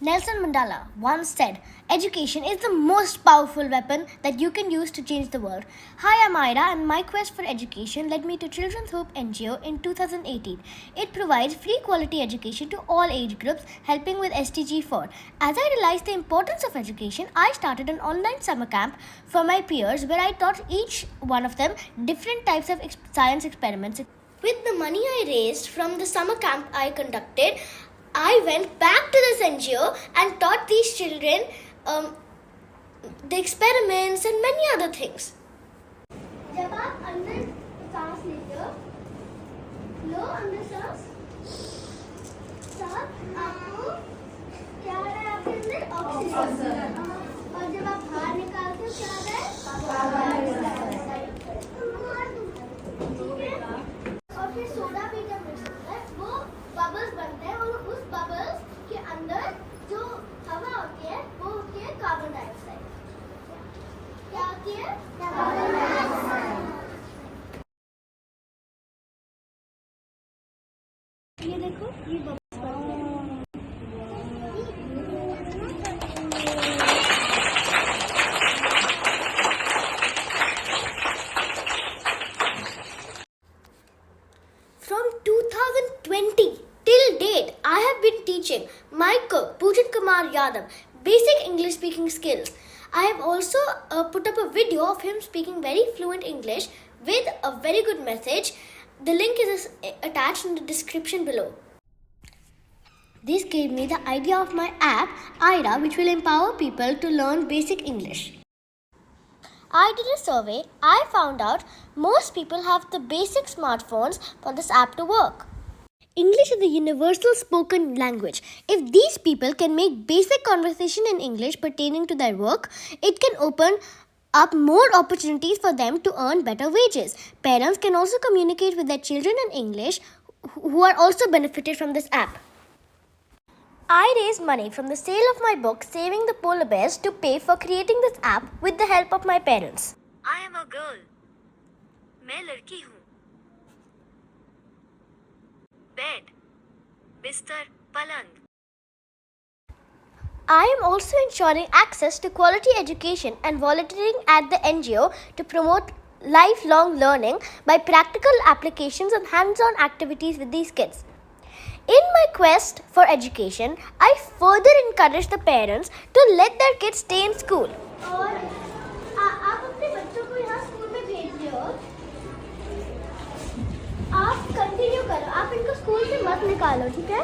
Nelson Mandela once said, "Education is the most powerful weapon that you can use to change the world." Hi, I'm Aaira, and my quest for education led me to Children's Hope NGO in 2018. It provides free quality education to all age groups, helping with SDG 4. As I realized the importance of education, I started an online summer camp for my peers where I taught each one of them different types of science experiments. With the money I raised from the summer camp I conducted, I went back to this NGO and taught these children the experiments and many other things. जब आप अंदर सांस लेते हो, लो अंदर सांस, साथ आपको क्या आ रहा है आपके अंदर? ऑक्सीजन। और जब आप बाहर निकालते हो क्या आ रहा है? Carbon dioxide. ठीक है? और फिर सोडा भी जब मिक्स होता है, वो बबल्स बनते हैं और उस बबल्स के अंदर जो हवा होती है वो होती है कार्बन डाइऑक्साइड। क्या होती है? Carbon dioxide. ये देखो, ये बबल्स बनते हैं। From 2020 till date, I have been teaching my cook, Pujan Kumar Yadav, basic English speaking skills. I have also put up a video of him speaking very fluent English with a very good message. The link is attached in the description below. This gave me the idea of my app, Aaira, which will empower people to learn basic English. I did a survey. I found out most people have the basic smartphones for this app to work. English is the universal spoken language. If these people can make basic conversation in English pertaining to their work, it can open up more opportunities for them to earn better wages. Parents can also communicate with their children in English who are also benefited from this app. I raised money from the sale of my book, Saving the Polar Bears, to pay for creating this app with the help of my parents. I am a girl. मैं लड़की हूँ. Bed, बिस्तर, पलंग. I am also ensuring access to quality education and volunteering at the NGO to promote lifelong learning by practical applications and hands-on activities with these kids. In my quest for education, I further encourage the parents to let their kids stay in school. और आप अपने बच्चों को यहाँ school में भेज रहे हो, आप कंटिन्यू करो, आप इनको स्कूल से मत निकालो, ठीक है?